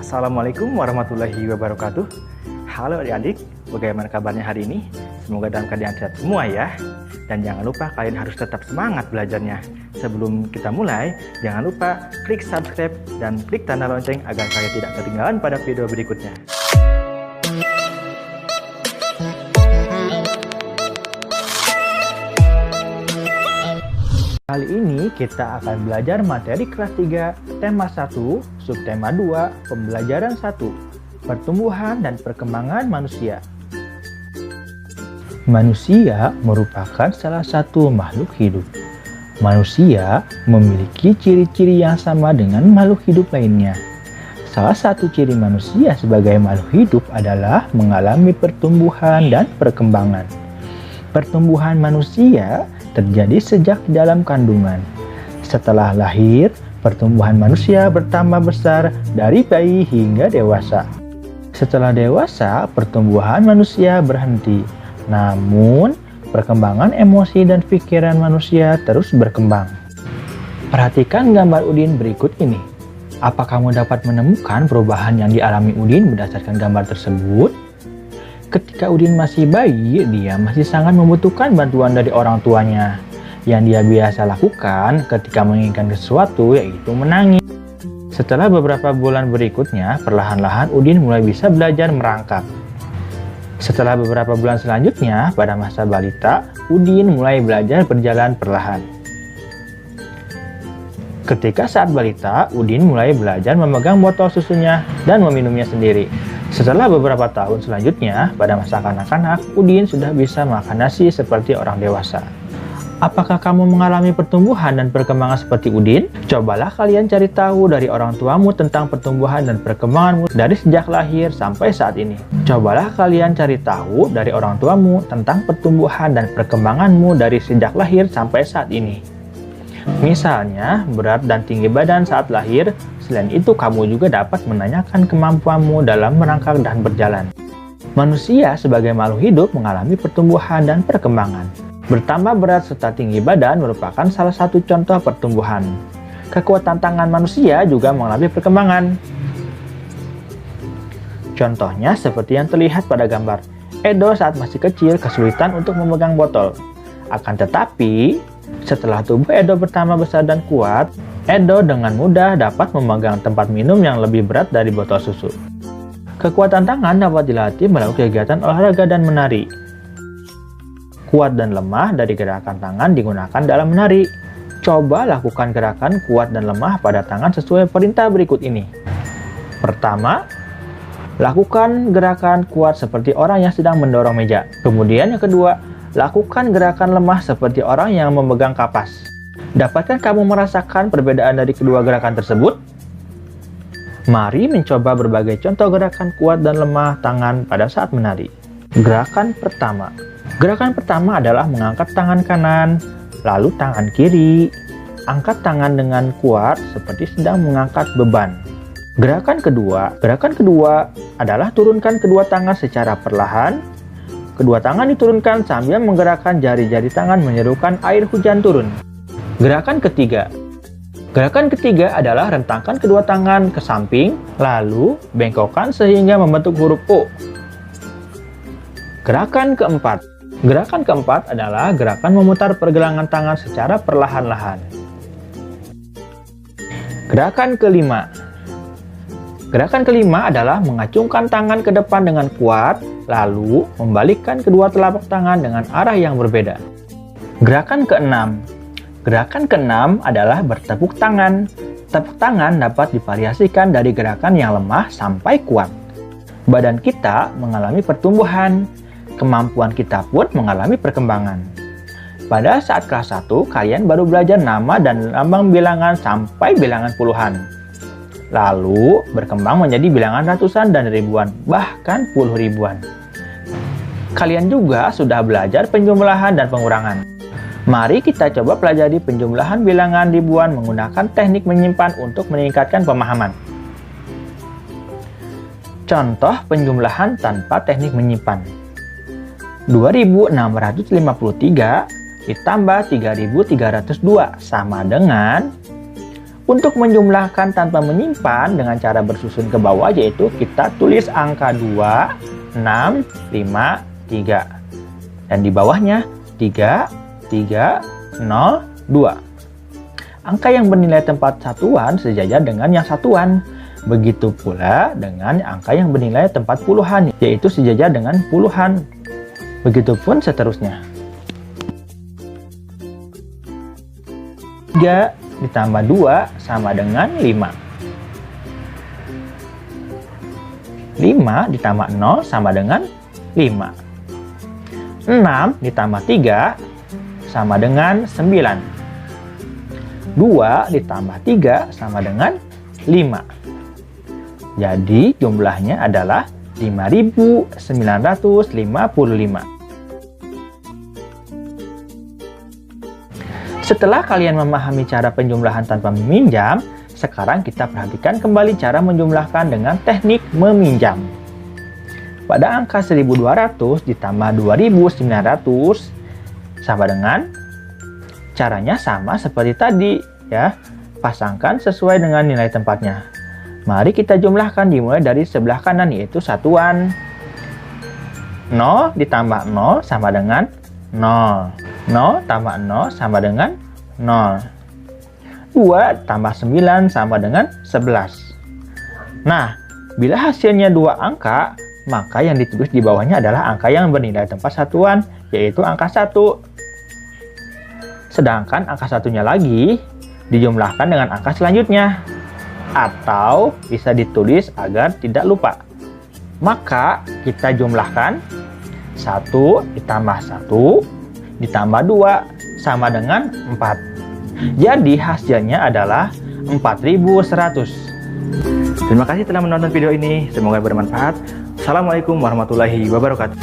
Assalamualaikum warahmatullahi wabarakatuh. Halo adik-adik, bagaimana kabarnya hari ini? Semoga dalam keadaan sehat semua ya. Dan jangan lupa kalian harus tetap semangat belajarnya. Sebelum kita mulai, jangan lupa klik subscribe dan klik tanda lonceng agar kalian tidak ketinggalan pada video berikutnya. Kali ini kita akan belajar materi kelas 3, tema 1, subtema 2, pembelajaran 1, pertumbuhan dan perkembangan manusia. Manusia merupakan salah satu makhluk hidup. Manusia memiliki ciri-ciri yang sama dengan makhluk hidup lainnya. Salah satu ciri manusia sebagai makhluk hidup adalah mengalami pertumbuhan dan perkembangan. Pertumbuhan manusia terjadi sejak di dalam kandungan. Setelah lahir, pertumbuhan manusia bertambah besar dari bayi hingga dewasa. Setelah dewasa, pertumbuhan manusia berhenti. Namun, perkembangan emosi dan pikiran manusia terus berkembang. Perhatikan gambar Udin berikut ini. Apa kamu dapat menemukan perubahan yang dialami Udin berdasarkan gambar tersebut? Ketika Udin masih bayi, dia masih sangat membutuhkan bantuan dari orang tuanya. Yang dia biasa lakukan ketika menginginkan sesuatu yaitu menangis. Setelah beberapa bulan berikutnya, perlahan-lahan Udin mulai bisa belajar merangkak. Setelah beberapa bulan selanjutnya, pada masa balita, Udin mulai belajar berjalan perlahan. Ketika saat balita, Udin mulai belajar memegang botol susunya dan meminumnya sendiri. Setelah beberapa tahun selanjutnya, pada masa kanak-kanak, Udin sudah bisa makan nasi seperti orang dewasa. Apakah kamu mengalami pertumbuhan dan perkembangan seperti Udin? Cobalah kalian cari tahu dari orang tuamu tentang pertumbuhan dan perkembanganmu dari sejak lahir sampai saat ini. Cobalah kalian cari tahu dari orang tuamu tentang pertumbuhan dan perkembanganmu dari sejak lahir sampai saat ini. Misalnya, berat dan tinggi badan saat lahir. Selain itu, kamu juga dapat menanyakan kemampuanmu dalam merangkak dan berjalan. Manusia sebagai makhluk hidup mengalami pertumbuhan dan perkembangan. Bertambah berat serta tinggi badan merupakan salah satu contoh pertumbuhan. Kekuatan tangan manusia juga mengalami perkembangan. Contohnya seperti yang terlihat pada gambar. Edo saat masih kecil kesulitan untuk memegang botol. Akan tetapi, setelah tubuh Edo bertambah besar dan kuat, Edo dengan mudah dapat memegang tempat minum yang lebih berat dari botol susu. Kekuatan tangan dapat dilatih melalui kegiatan olahraga dan menari. Kuat dan lemah dari gerakan tangan digunakan dalam menari. Coba lakukan gerakan kuat dan lemah pada tangan sesuai perintah berikut ini. Pertama, lakukan gerakan kuat seperti orang yang sedang mendorong meja. Kemudian yang kedua, lakukan gerakan lemah seperti orang yang memegang kapas. Dapatkah kamu merasakan perbedaan dari kedua gerakan tersebut? Mari mencoba berbagai contoh gerakan kuat dan lemah tangan pada saat menari. Gerakan pertama. Gerakan pertama adalah mengangkat tangan kanan, lalu tangan kiri. Angkat tangan dengan kuat seperti sedang mengangkat beban. Gerakan kedua adalah turunkan kedua tangan secara perlahan. Kedua tangan diturunkan sambil menggerakkan jari-jari tangan menyerukan air hujan turun. Gerakan ketiga adalah rentangkan kedua tangan ke samping, lalu bengkokkan sehingga membentuk huruf O. Gerakan keempat adalah gerakan memutar pergelangan tangan secara perlahan-lahan. Gerakan kelima adalah mengacungkan tangan ke depan dengan kuat, lalu membalikkan kedua telapak tangan dengan arah yang berbeda. Gerakan keenam adalah bertepuk tangan. Tepuk tangan dapat divariasikan dari gerakan yang lemah sampai kuat. Badan kita mengalami pertumbuhan. Kemampuan kita pun mengalami perkembangan. Pada saat kelas 1, kalian baru belajar nama dan lambang bilangan sampai bilangan puluhan. Lalu berkembang menjadi bilangan ratusan dan ribuan, bahkan puluh ribuan. Kalian juga sudah belajar penjumlahan dan pengurangan. Mari kita coba pelajari penjumlahan bilangan ribuan menggunakan teknik menyimpan untuk meningkatkan pemahaman. Contoh penjumlahan tanpa teknik menyimpan. 2653 ditambah 3302 sama dengan Untuk menjumlahkan tanpa menyimpan dengan cara bersusun ke bawah, yaitu kita tulis angka 2, 6, 5, 3. Dan di bawahnya 3, 3, 0, 2. Angka yang bernilai tempat satuan sejajar dengan yang satuan. Begitu pula dengan angka yang bernilai tempat puluhan, yaitu sejajar dengan puluhan. Begitupun seterusnya. 3 ditambah 2 sama dengan 5. 5 ditambah 0 sama dengan 5. 6 ditambah 3 sama dengan 9. 2 ditambah 3 sama dengan 5. Jadi jumlahnya adalah 5.955. Setelah kalian memahami cara penjumlahan tanpa meminjam, sekarang kita perhatikan kembali cara menjumlahkan dengan teknik meminjam. Pada angka 1.200 ditambah 2.900 sama dengan, caranya sama seperti tadi ya, pasangkan sesuai dengan nilai tempatnya. Mari kita jumlahkan dimulai dari sebelah kanan, yaitu satuan. 0 ditambah 0 sama dengan 0. 0 tambah 0 sama dengan 0. 2 tambah 9 sama dengan 11. Nah, bila hasilnya 2 angka, maka yang ditulis di bawahnya adalah angka yang bernilai tempat satuan, yaitu angka 1. Sedangkan angka satunya lagi dijumlahkan dengan angka selanjutnya, atau bisa ditulis agar tidak lupa. Maka kita jumlahkan 1 ditambah 1 ditambah 2 sama dengan 4. Jadi hasilnya adalah 4.100. Terima kasih telah menonton video ini. Semoga bermanfaat. Assalamualaikum warahmatullahi wabarakatuh.